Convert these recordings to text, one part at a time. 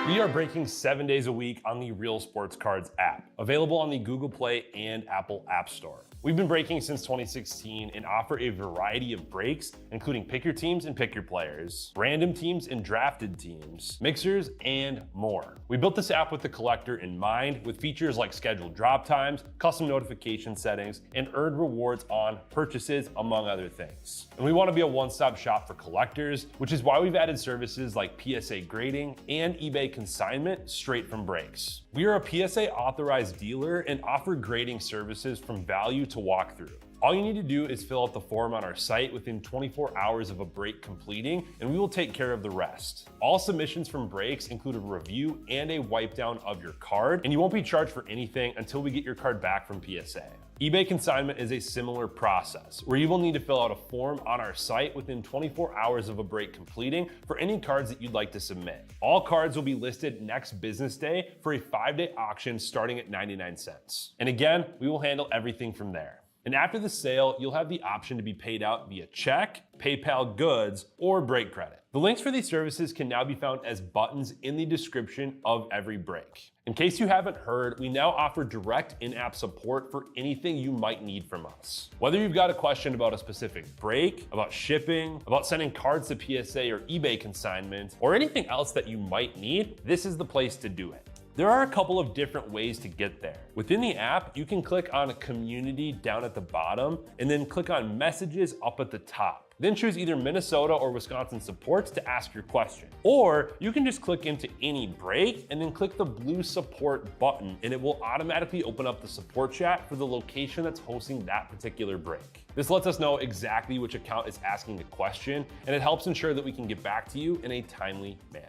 We are breaking 7 days a week on the Real Sports Cards app, available on the Google Play and Apple App Store. We've been breaking since 2016 and offer a variety of breaks, including pick your teams and pick your players, random teams and drafted teams, mixers, and more. We built this app with the collector in mind, with features like scheduled drop times, custom notification settings, and earned rewards on purchases, among other things. And we want to be a one-stop shop for collectors, which is why we've added services like PSA grading and eBay consignment straight from breaks. We are a PSA authorized dealer and offer grading services from value to walkthrough. All you need to do is fill out the form on our site within 24 hours of a break completing, and we will take care of the rest. All submissions from breaks include a review and a wipe down of your card, and you won't be charged for anything until we get your card back from PSA. eBay consignment is a similar process, where you will need to fill out a form on our site within 24 hours of a break completing for any cards that you'd like to submit. All cards will be listed next business day for a 5-day auction starting at 99 cents. And again, we will handle everything from there. And after the sale, you'll have the option to be paid out via check, PayPal goods, or break credit. The links for these services can now be found as buttons in the description of every break. In case you haven't heard, we now offer direct in-app support for anything you might need from us. Whether you've got a question about a specific break, about shipping, about sending cards to PSA or eBay consignment, or anything else that you might need, this is the place to do it. There are a couple of different ways to get there. Within the app, you can click on Community down at the bottom, and then click on Messages up at the top. Then choose either Minnesota or Wisconsin supports to ask your question. Or you can just click into any break and then click the blue support button, and it will automatically open up the support chat for the location that's hosting that particular break. This lets us know exactly which account is asking the question, and it helps ensure that we can get back to you in a timely manner.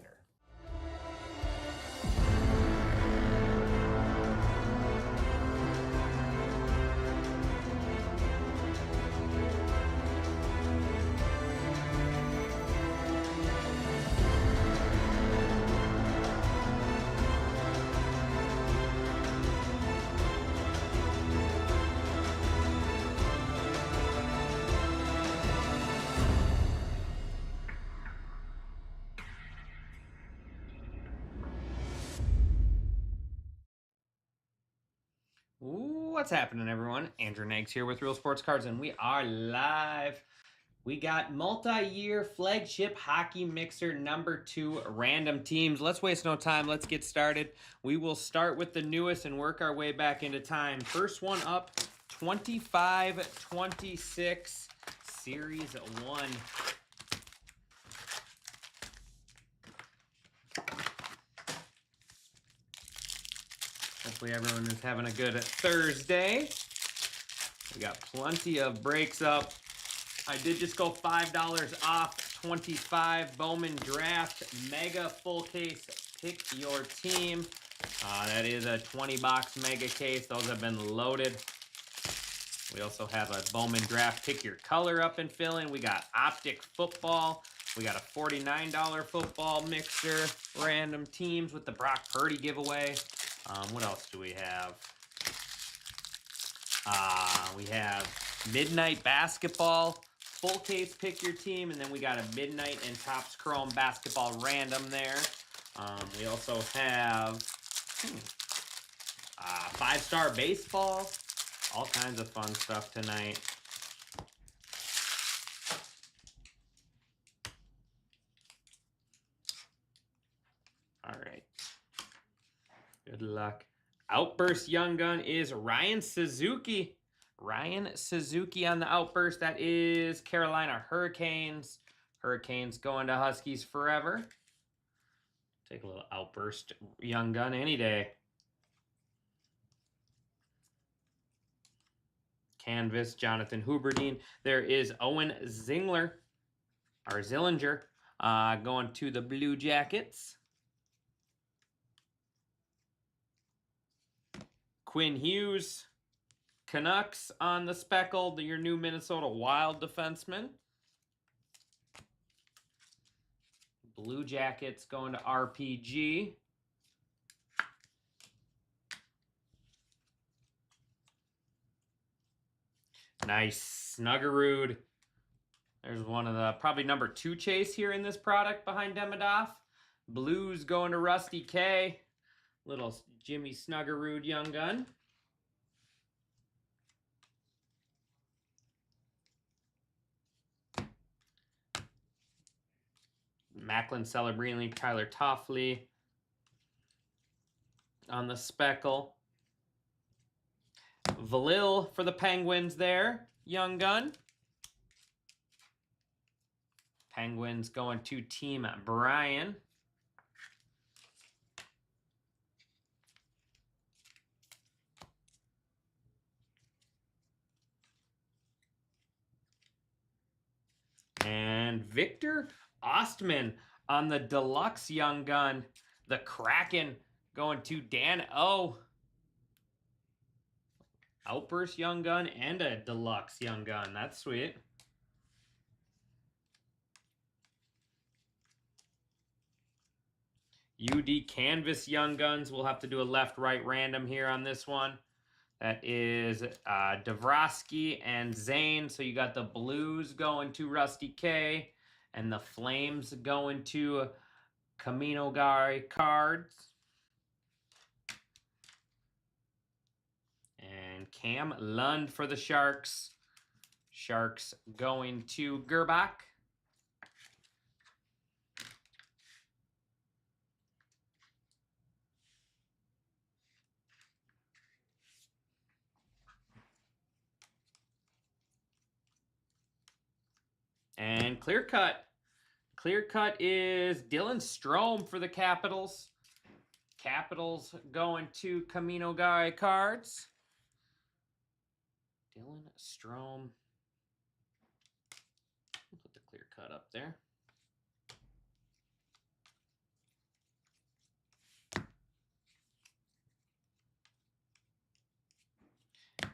What's happening, everyone? Andrew Nags here with Real Sports Cards, and we are live. We got multi-year flagship hockey mixer number 2 random teams. Let's waste no time. Let's get started. We will start with the newest and work our way back into time. First one up, 25-26 Series 1. Hopefully everyone is having a good Thursday. We got plenty of breaks up. I did just go $5 off 25 Bowman Draft Mega Full Case Pick Your Team. That is a 20-box mega case. Those have been loaded. We also have a Bowman Draft Pick Your Color up and filling. We got Optic Football. We got a $49 football mixer. Random teams with the Brock Purdy giveaway. What else do we have? We have Midnight Basketball, full case pick your team, and then we got a Midnight and Topps Chrome Basketball random there. We also have 5-star baseball, all kinds of fun stuff tonight. All right. Good luck. Outburst Young Gun is Ryan Suzuki. Ryan Suzuki on the Outburst. That is Carolina Hurricanes. Hurricanes going to Huskies forever. Take a little Outburst Young Gun any day. Canvas, Jonathan Huberdean. There is Owen Zillinger going to the Blue Jackets. Quinn Hughes, Canucks on the Speckled, your new Minnesota Wild defenseman. Blue Jackets going to RPG. Nice. Snuggerud. There's one of the, probably number 2 chase here in this product behind Demidov. Blues going to Rusty K. Little Jimmy Snuggerud Young Gun. Macklin Celebrini, Tyler Toffoli on the speckle. Valil for the Penguins there, Young Gun. Penguins going to Team Brian. And Victor Ostman on the deluxe Young Gun. The Kraken going to Dan O. Outburst Young Gun and a deluxe Young Gun. That's sweet. UD Canvas Young Guns. We'll have to do a left-right random here on this one. That is Davrosky and Zane. So you got the Blues going to Rusty K. And the Flames going to Camino Guy Cards. And Cam Lund for the Sharks. Sharks going to Gerbach. And clear cut. Clear cut is Dylan Strome for the Capitals. Capitals going to Camino Guy Cards. Dylan Strome. Put the clear cut up there.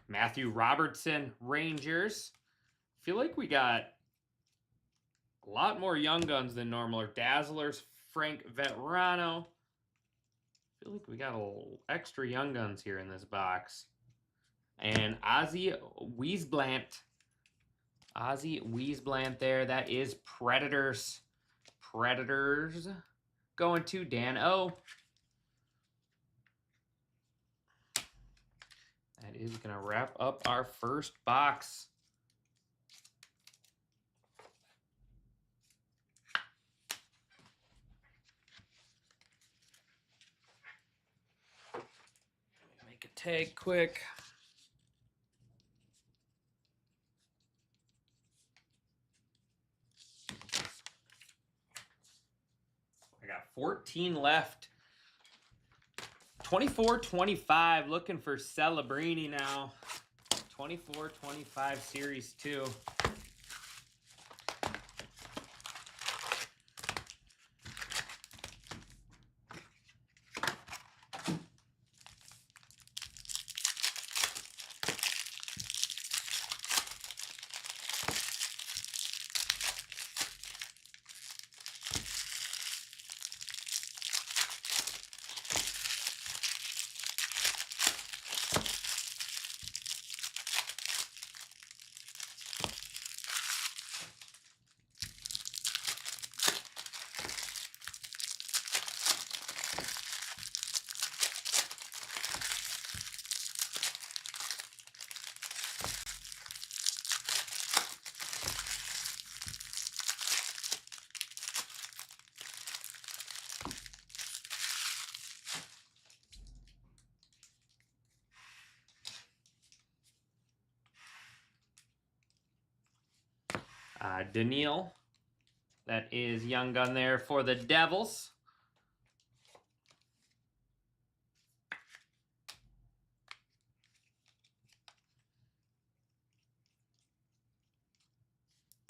Matthew Robertson, Rangers. Feel like we got a lot more Young Guns than normal. Or Dazzlers, Frank Veterano. Feel like we got a little extra Young Guns here in this box. And Ozzy Wiesblant. Ozzy Wiesblant there. That is Predators. Predators going to Dan O. That is going to wrap up our first box. Make a tag quick. I got 14 left. 24-25, looking for Celebrini now. 24-25 Series 2. Daniil. That is Young Gun there for the Devils.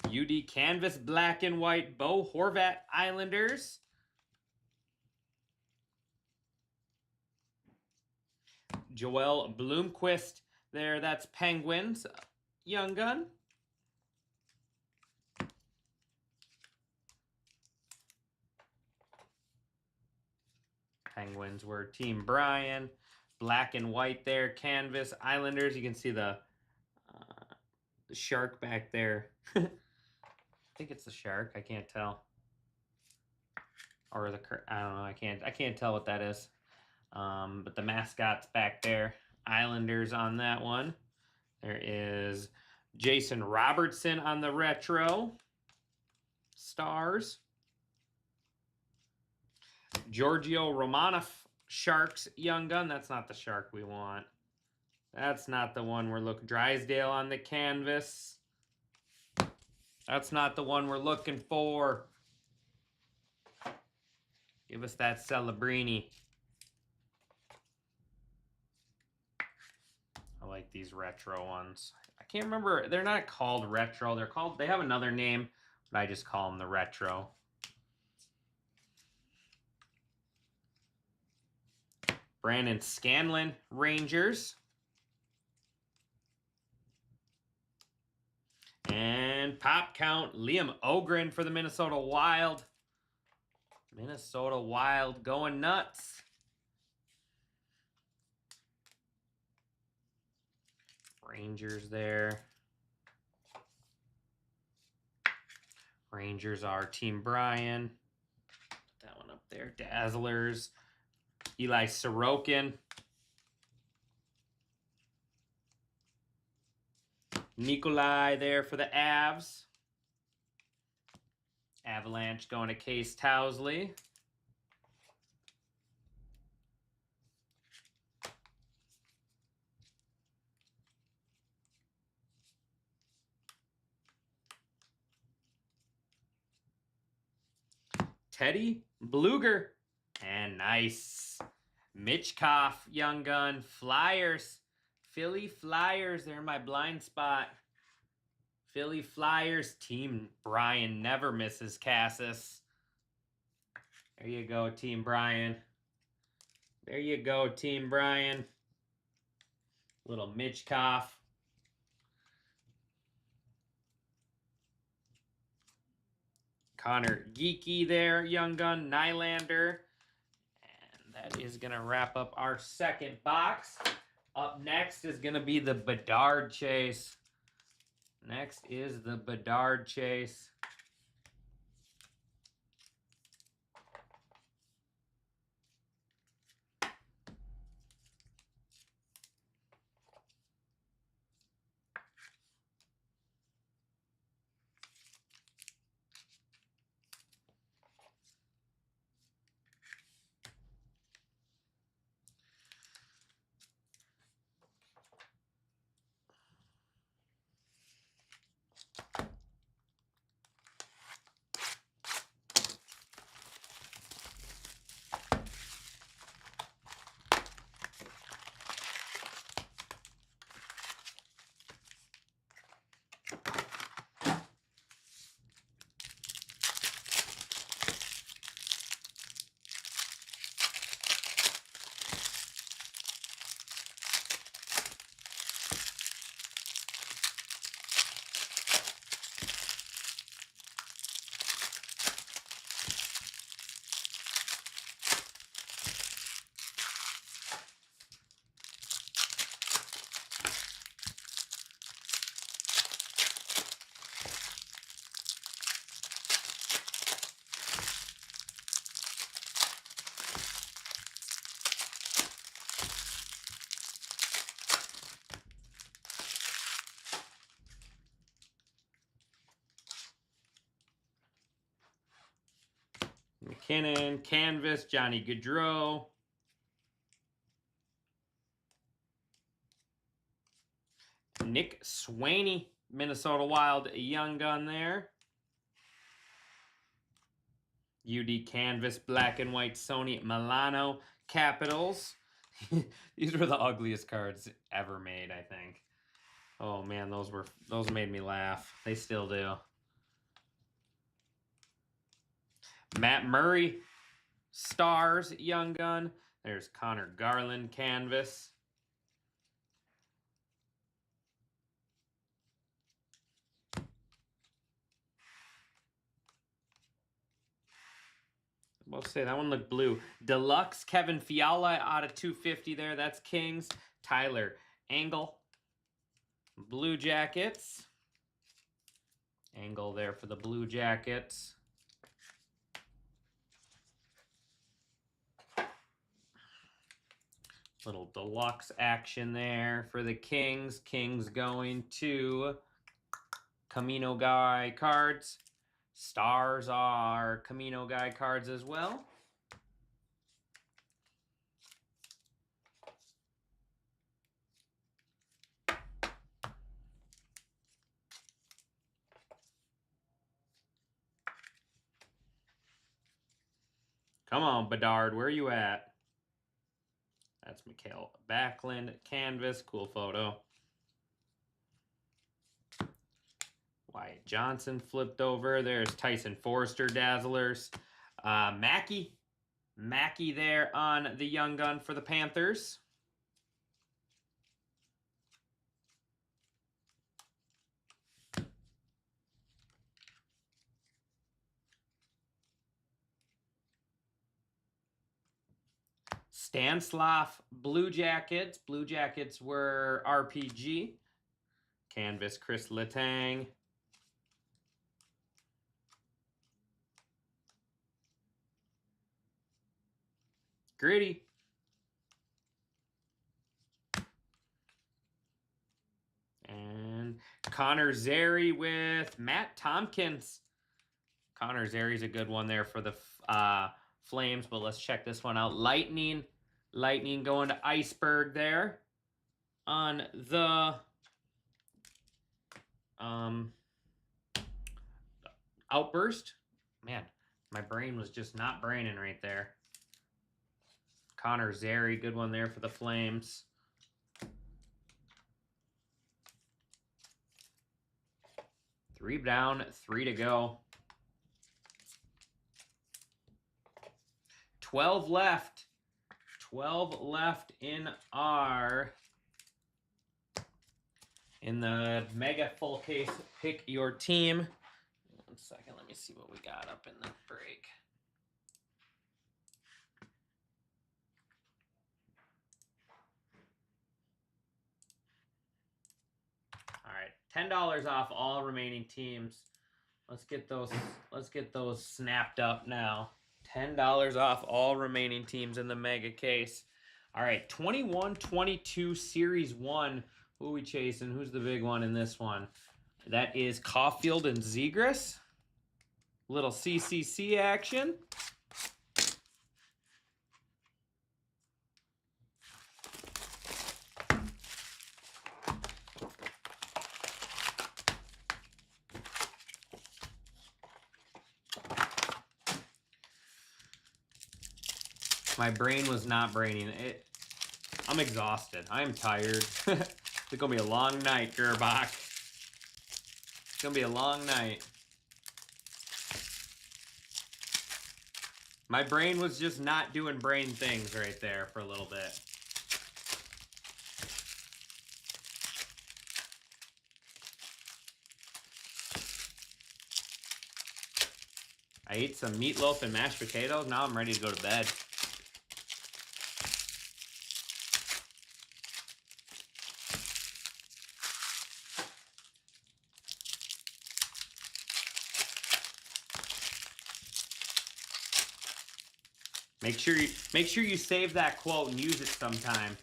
UD Canvas Black and White Bo Horvat Islanders. Joel Bloomquist there. That's Penguins. Young Gun. Penguins were Team Brian. Black and white there. Canvas Islanders. You can see the shark back there. I think it's the shark. I can't tell. or I don't know. I can't tell what that is. But the mascot's back there. Islanders on that one. There is Jason Robertson on the retro. Stars. Giorgio Romanov, Sharks Young Gun. That's not the shark we want. That's not the one we're looking. Drysdale on the canvas. That's not the one we're looking for. Give us that Celebrini. I like these retro ones. I can't remember. They're not called retro. They have another name, but I just call them the retro. Brandon Scanlon, Rangers. And pop count, Liam Ogren for the Minnesota Wild. Minnesota Wild going nuts. Rangers there. Rangers are Team Brian. Put that one up there. Dazzlers. Eli Sorokin. Nikolai there for the Avs. Avalanche going to Case Towsley. Teddy Bluger. And nice. Mitchkoff, Young Gun. Flyers. Philly Flyers. They're in my blind spot. Philly Flyers. Team Brian never misses Cassis. There you go, Team Brian. There you go, Team Brian. Little Mitchkoff. Connor Geeky there, Young Gun, Nylander. And that is going to wrap up our second box. Up next is going to be the Bedard Chase. Next is the Bedard Chase. McKinnon, Canvas, Johnny Gaudreau. Nick Swaney, Minnesota Wild, Young Gun there. UD Canvas, black and white, Sony Milano, Capitals. These were the ugliest cards ever made, I think. Oh man, those made me laugh. They still do. Matt Murray, Stars, Young Gun. There's Connor Garland, Canvas. We'll say that one looked blue. Deluxe, Kevin Fiala out of 250 there. That's Kings. Tyler Angle. Blue Jackets. Angle there for the Blue Jackets. Little deluxe action there for the Kings. Kings going to Camino Guy cards. Stars are Camino Guy cards as well. Come on, Bedard, where are you at? That's Mikhail Backlund canvas. Cool photo. Wyatt Johnson flipped over. There's Tyson Forster Dazzlers. Mackey there on the young gun for the Panthers. Stanislav Blue Jackets. Blue Jackets were RPG. Canvas Chris Letang. Gritty. And Connor Zary with Matt Tompkins. Connor Zary's a good one there for the Flames, but let's check this one out. Lightning going to Iceberg there on the Outburst. Man, my brain was just not braining right there. Connor Zary, good one there for the Flames. Three down, 3 to go. 12 left. 12 left in the mega full case. Pick your team. 1 second, let me see what we got up in the break. All right, $10 off all remaining teams. Let's get those snapped up now. $10 off all remaining teams in the mega case. All right, 21-22 Series 1. Who are we chasing? Who's the big one in this one? That is Caulfield and Zegras. Little CCC action. My brain was not braining it. I'm exhausted. I'm tired. It's gonna be a long night, Gerbach. It's gonna be a long night. My brain was just not doing brain things right there for a little bit. I ate some meatloaf and mashed potatoes. Now I'm ready to go to bed. Make sure you save that quote and use it sometime.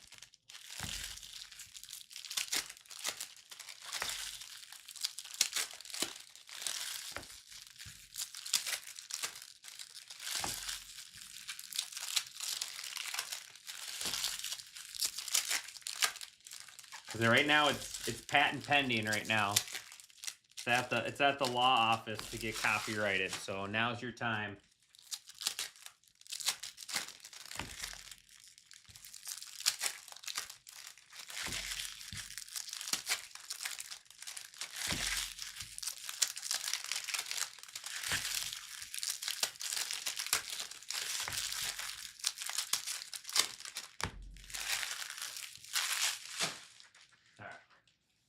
Because right now it's patent pending right now. It's at the law office to get copyrighted. So now's your time.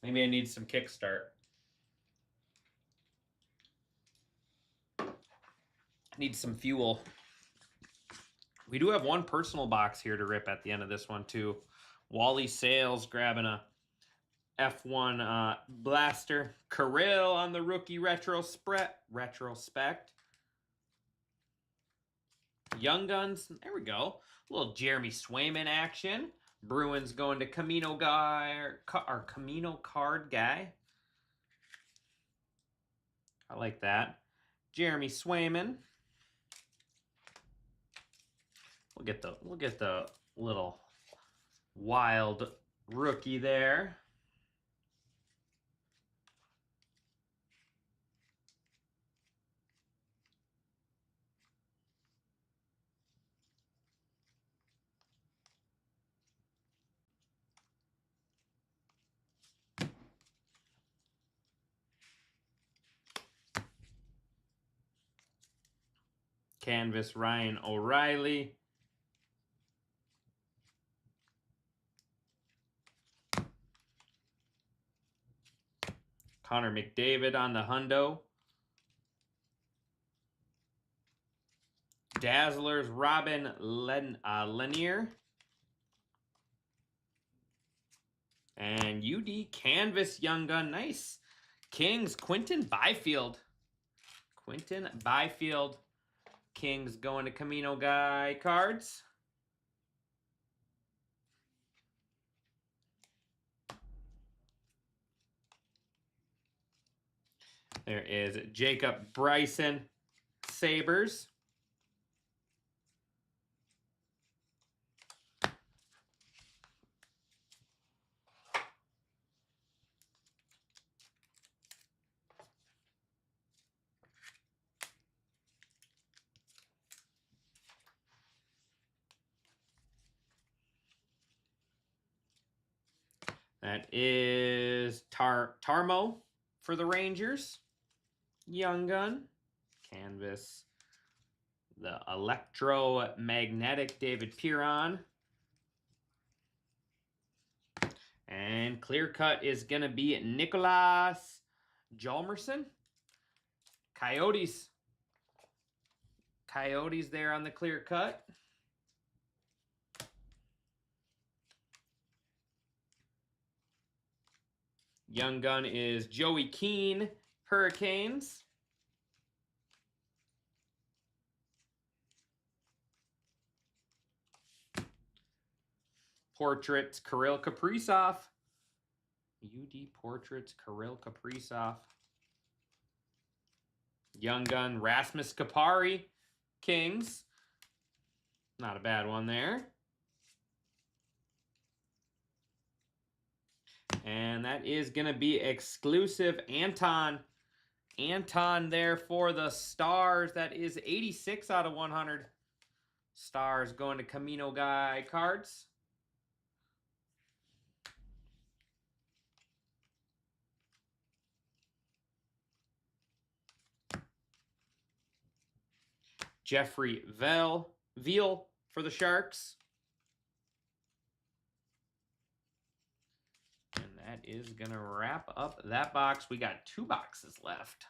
Maybe I need some kickstart. Need some fuel. We do have one personal box here to rip at the end of this one too. Wally Sales grabbing a F1 blaster. Kirill on the rookie retrospect. Young Guns. There we go. A little Jeremy Swayman action. Bruins going to Camino guy or Camino card guy. I like that. Jeremy Swayman. We'll get the little wild rookie there. Canvas Ryan O'Reilly. Connor McDavid on the hundo. Dazzlers Robin Lanier. And UD Canvas Young Gun. Nice. Kings Quinton Byfield. Quinton Byfield. Kings going to Camino guy cards. There is Jacob Bryson Sabres. That is Tarmo for the Rangers. Young Gun. Canvas. The electromagnetic David Perron. And clear cut is going to be Nicholas Jalmerson. Coyotes. Coyotes there on the clear cut. Young Gun is Joey Keane, Hurricanes. Portraits, Kirill Kaprizov. UD Portraits, Kirill Kaprizov. Young Gun, Rasmus Kapari, Kings. Not a bad one there. And that is going to be exclusive Anton. Anton there for the Stars. That is 86 out of 100. Stars going to Camino guy cards. Jeffrey Veal for the Sharks. And that is going to wrap up that box. We got 2 boxes left.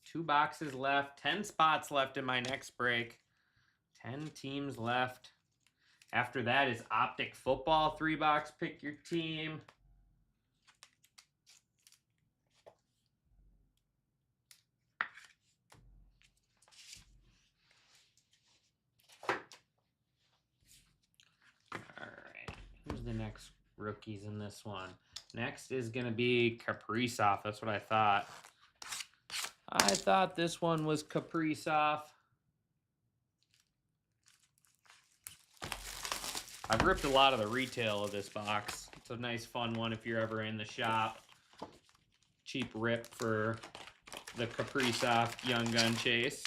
Two boxes left. 10 spots left in my next break. 10 teams left. After that is Optic Football. 3-box, pick your team. Who's the next rookies in this one? Next is going to be Kaprizov. That's what I thought. I thought this one was Kaprizov. I've ripped a lot of the retail of this box. It's a nice, fun one if you're ever in the shop. Cheap rip for the Kaprizov Young Gun Chase.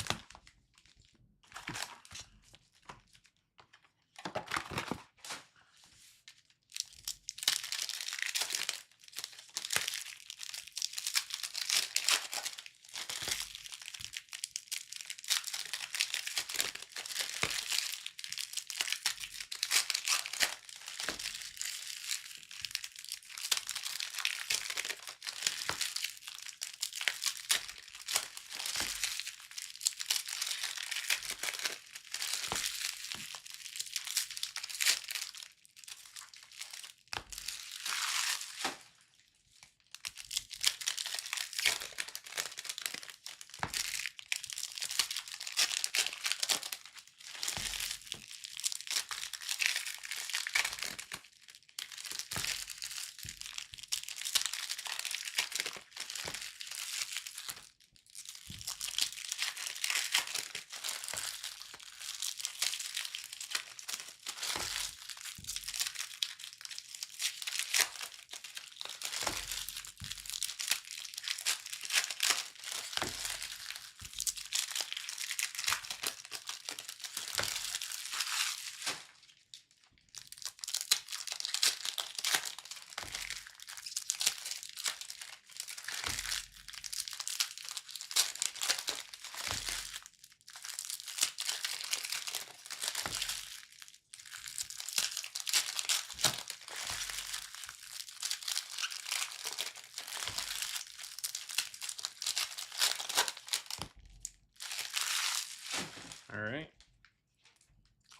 All right.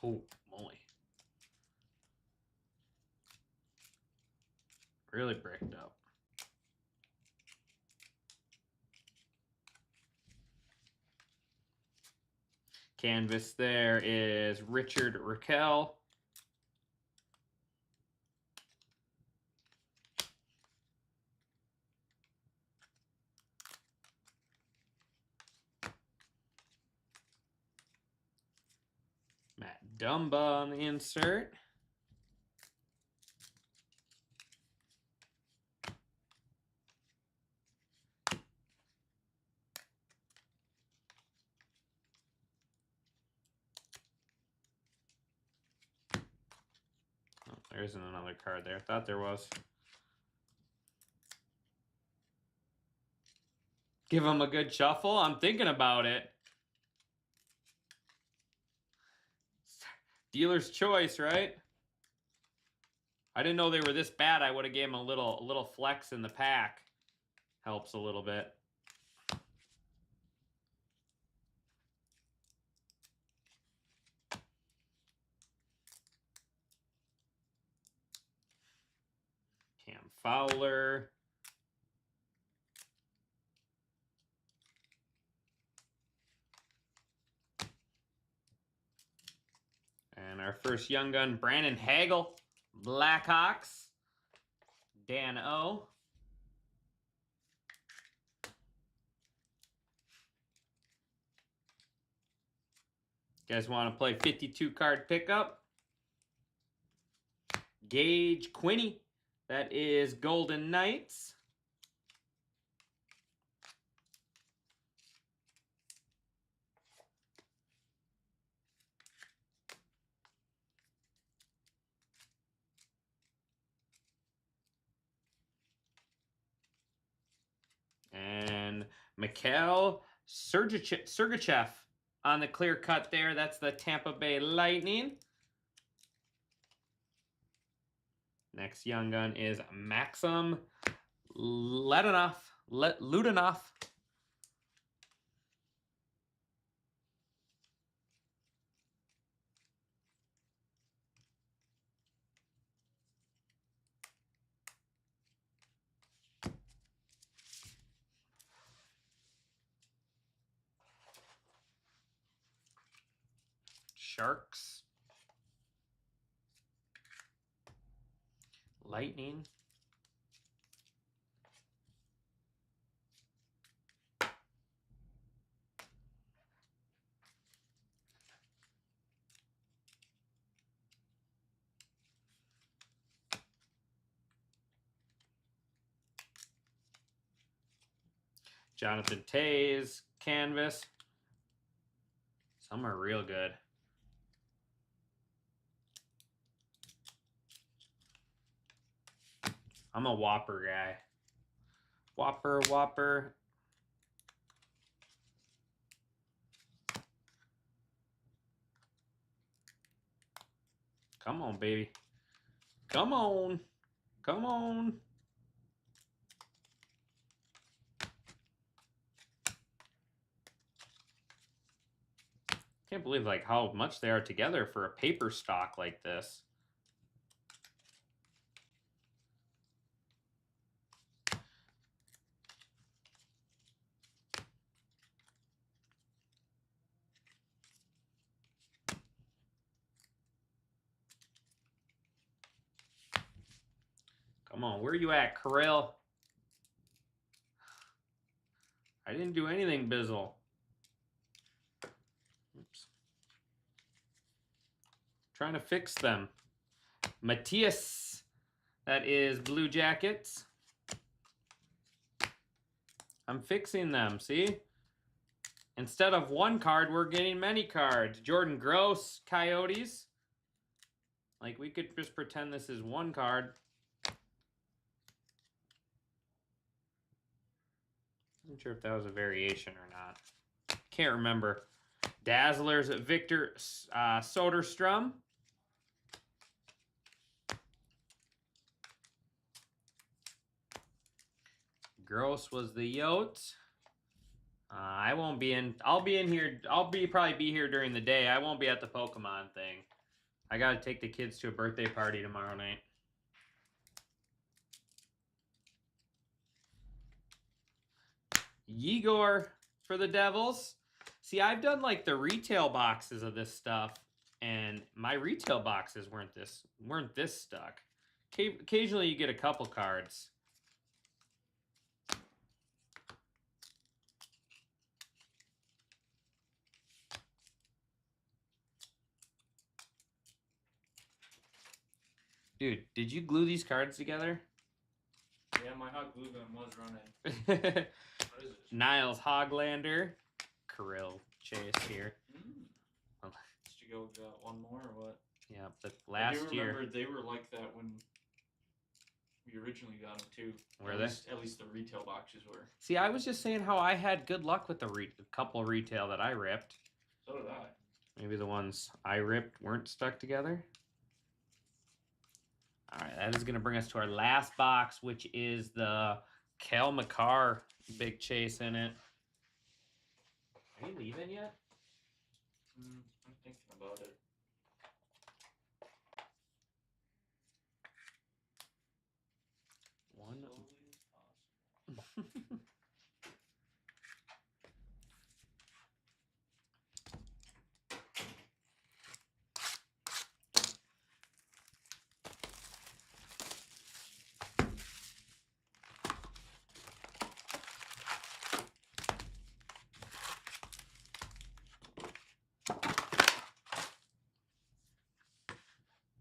Oh, moly. Really bricked up. Canvas there is Richard Raquel. Matt Dumba on the insert. Oh, there isn't another card there. I thought there was. Give him a good shuffle. I'm thinking about it. Dealer's choice, right? I didn't know they were this bad. I would have gave him a little flex in the pack. Helps a little bit. Cam Fowler. And our first young gun, Brandon Hagel, Blackhawks. Dan O. You guys want to play 52 card pickup? Gage Quinney. That is Golden Knights. And Mikhail Sergachev on the clear cut there. That's the Tampa Bay Lightning. Next young gun is Maxim Ludinov. Sharks. Lightning. Jonathan Tays, canvas. Some are real good. I'm a Whopper guy. Whopper. Come on, baby. Come on. Come on. Can't believe like how much they are together for a paper stock like this. Come on, where are you at, Kirill? I didn't do anything, Bizzle. Oops. Trying to fix them. Matthias, that is Blue Jackets. I'm fixing them, see? Instead of one card, we're getting many cards. Jordan Gross, Coyotes. Like, we could just pretend this is one card. I'm not sure if that was a variation or not. Can't remember. Dazzlers, Victor Soderstrom. Gross was the Yotes. I won't be in. I'll be in here. Probably be here during the day. I won't be at the Pokemon thing. I gotta take the kids to a birthday party tomorrow night. Igor for the Devils. See, I've done like the retail boxes of this stuff, and my retail boxes weren't this stuck. Occasionally, you get a couple cards. Dude, did you glue these cards together? Yeah, my hot glue gun was running. What is it? Niles Hoglander, Kirill Chase here. Did you go one more or what? Yeah, but last year. I remember they were like that when we originally got them too. Were they? At least the retail boxes were. See, I was just saying how I had good luck with the couple retail that I ripped. So did I. Maybe the ones I ripped weren't stuck together. All right, that is going to bring us to our last box, which is the Cal McCarr big chase in it. Are you leaving yet? I'm thinking about it. One.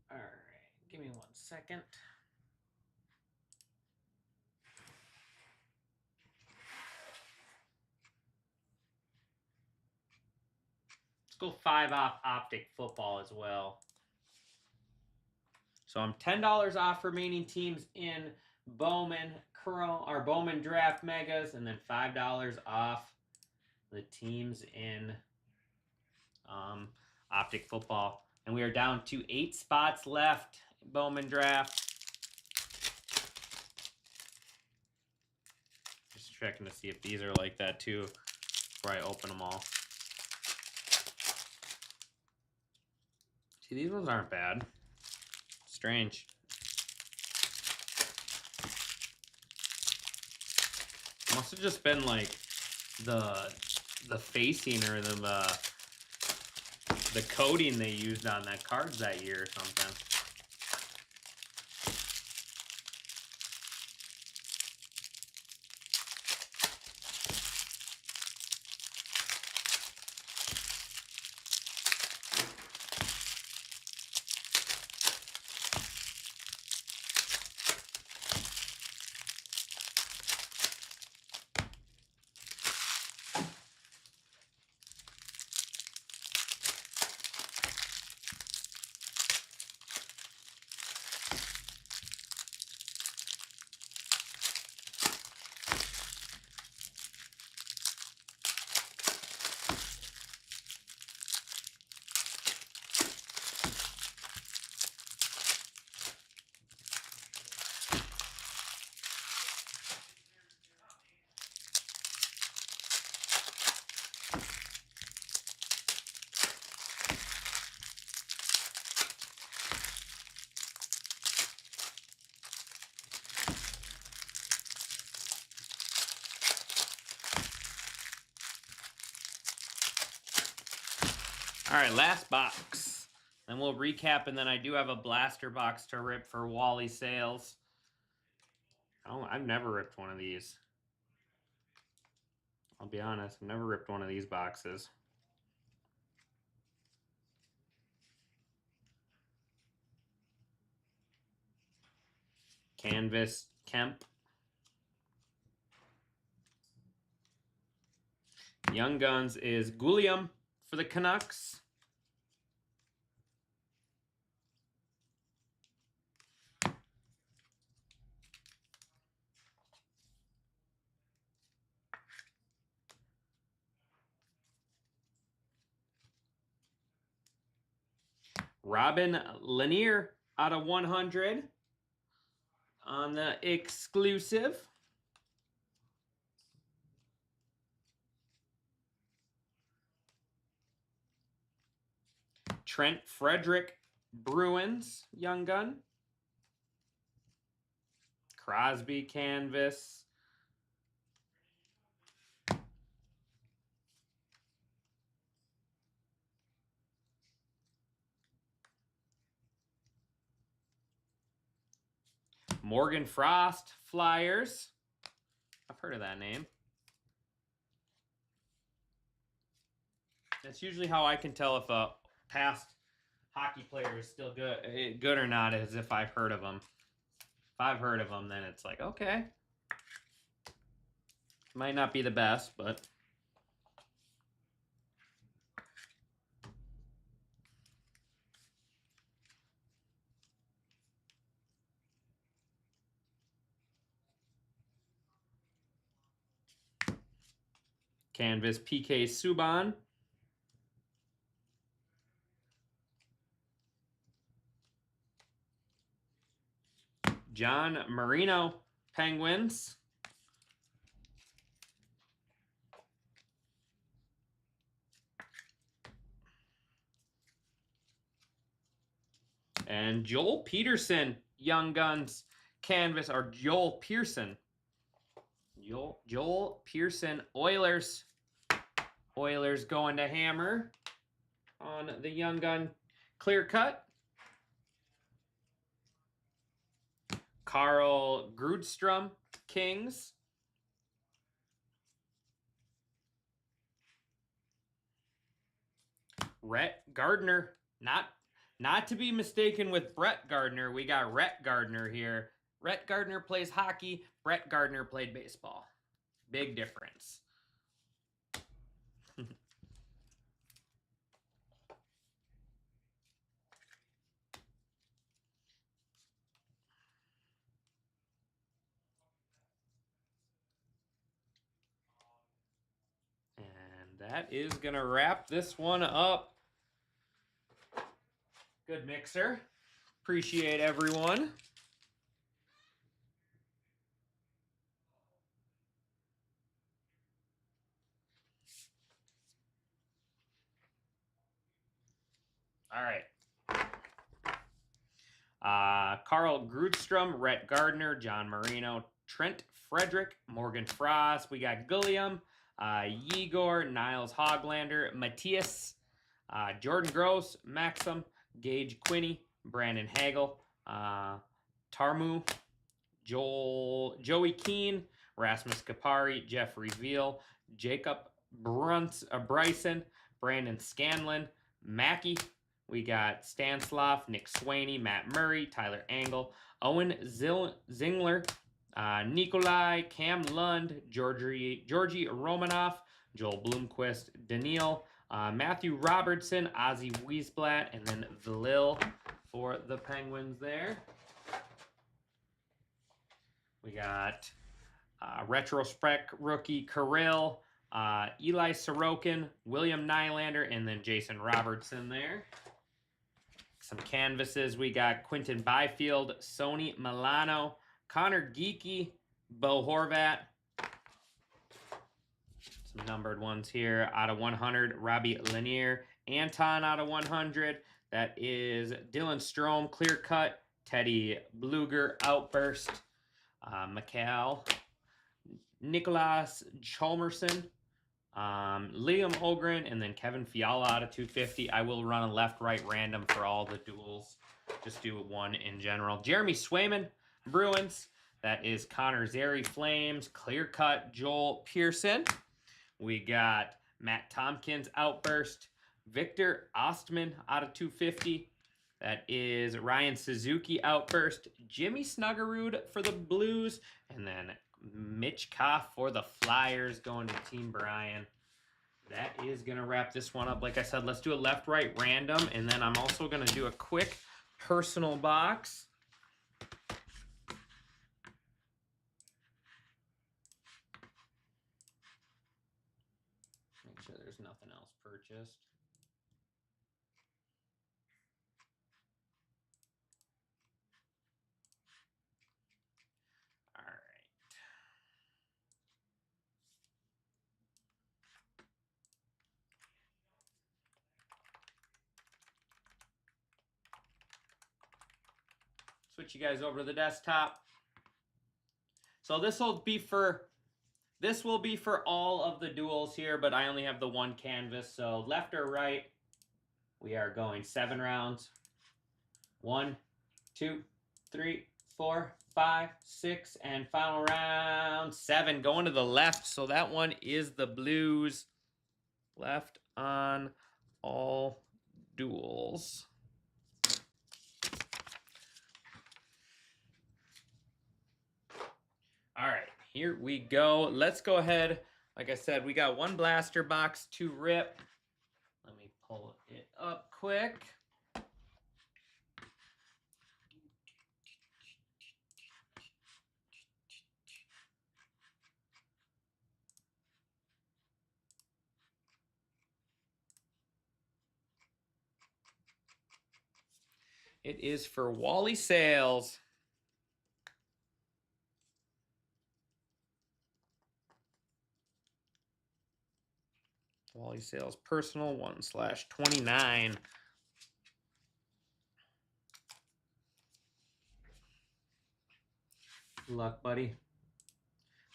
All right, give me 1 second. Let's go 5 off Optic Football as well. So I'm $10 off remaining teams in Bowman Bowman Draft Megas, and then $5 off the teams in Optic Football. And we are down to 8 spots left in Bowman Draft. Just checking to see if these are like that too before I open them all. See, these ones aren't bad. Strange. Must have just been like the facing or the coating they used on that cards that year or something. All right, last box. Then we'll recap, and then I do have a blaster box to rip for Wally Sales. I've never ripped one of these. I'll be honest, I've never ripped one of these boxes. Canvas Kemp. Young Guns is Gulliam for the Canucks. Robin Lanier out of 100 on the exclusive. Trent Frederick, Bruins, Young Gun. Crosby canvas. Morgan Frost, Flyers. I've heard of that name. That's usually how I can tell if a past hockey player is still good or not, is if I've heard of them. If I've heard of them, then it's like, okay. Might not be the best, but... Canvas PK Subban. John Marino, Penguins. And Joel Peterson, Young Guns canvas, or Joel Pearson. Joel Pearson, Oilers. Oilers going to hammer on the Young Gun clear cut. Carl Grudstrom, Kings. Rhett Gardner, not to be mistaken with Brett Gardner. We got Rhett Gardner here. Rhett Gardner plays hockey. Brett Gardner played baseball. Big difference. And that is going to wrap this one up. Good mixer. Appreciate everyone. All right. Carl Grudstrom, Rhett Gardner, John Marino, Trent Frederick, Morgan Frost. We got Gilliam, Yegor, Niles Hoglander, Matthias, Jordan Gross, Maxim, Gage Quinney, Brandon Hagel, Tarmu, Joey Keane, Rasmus Kapari, Jeffrey Veal, Jacob Bryson, Brandon Scanlon, Mackey. We got Stanislav, Nick Swaney, Matt Murray, Tyler Angle, Owen Zingler, Nikolai, Cam Lund, Georgi Romanoff, Joel Bloomquist, Daniil, Matthew Robertson, Ozzy Wiesblatt, and then Valil for the Penguins there. We got Retrospect rookie Kirill, Eli Sorokin, William Nylander, and then Jason Robertson there. Some canvases. We got Quentin Byfield, Sony Milano, Connor Geeky, Bo Horvat. Some numbered ones here. Out of 100, Robbie Lanier. Anton out of 100. That is Dylan Strome, clear cut. Teddy Bluger, outburst. Mikhail. Nicholas Chalmerson. Liam Holgren, and then Kevin Fiala out of 250. I will run a left-right random for all the duels. Just do one in general. Jeremy Swayman, Bruins. That is Connor Zeri, Flames. Clear cut, Joel Pearson. We got Matt Tompkins, outburst. Victor Ostman out of 250. That is Ryan Suzuki, outburst. Jimmy Snuggerud for the Blues. And then Mitch Koff for the Flyers going to Team Brian. That is going to wrap this one up. Like I said, let's do a left-right random, and then I'm also going to do a quick personal box. Make sure there's nothing else purchased. switch you guys over to the desktop. So this will be for all of the duels here, but I only have the one canvas. So left or right, we are going 7 rounds. 1, 2, 3, 4, 5, 6, and final round 7. Going to the left. So that one is the Blues. Left on all duels. All right, here we go. Let's go ahead. Like I said, we got one blaster box to rip. Let me pull it up quick. It is for Wally Sales. Wally Sales Personal 1/29. Good luck, buddy.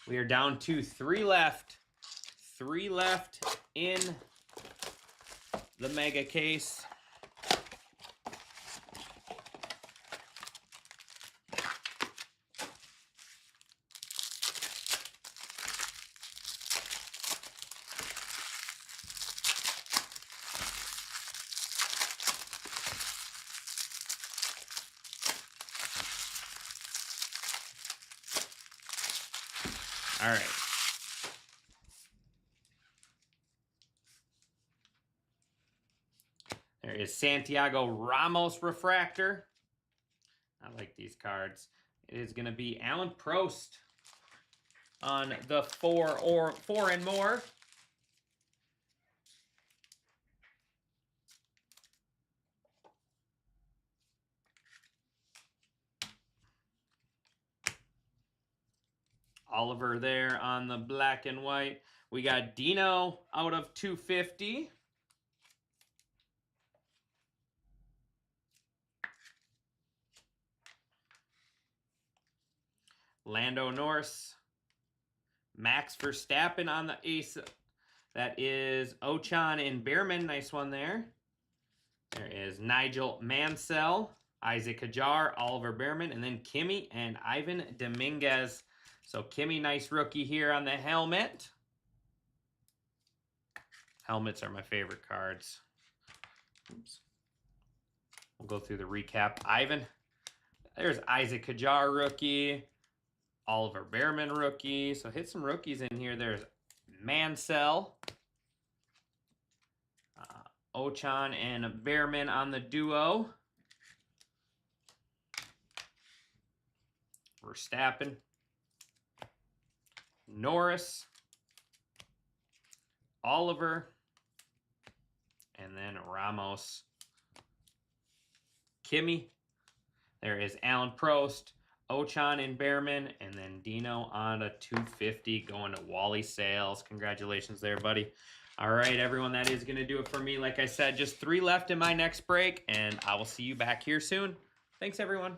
We are down to 3 left. 3 left in the mega case. All right. There is Santiago Ramos Refractor. I like these cards. It is going to be Alan Prost on the 4 and more. Oliver there on the black and white. We got Dino out of 250. Lando Norris. Max Verstappen on the ace. That is Ochan and Behrman. Nice one there. There is Nigel Mansell, Isaac Hajar, Oliver Behrman, and then Kimmy and Ivan Dominguez. So Kimmy, nice rookie here on the helmet. Helmets are my favorite cards. Oops. We'll go through the recap. Ivan. There's Isaac Hajar rookie. Oliver Behrman rookie. So hit some rookies in here. There's Mansell. Ochan and Behrman on the duo. Verstappen. Norris. Oliver. And then Ramos. Kimmy. There is Alan Prost. Ochan and Behrman, and then Dino on a 250 going to Wally Sales. Congratulations there, buddy. All right, everyone, that is going to do it for me. Like I said, just 3 left in my next break, and I will see you back here soon. Thanks, everyone.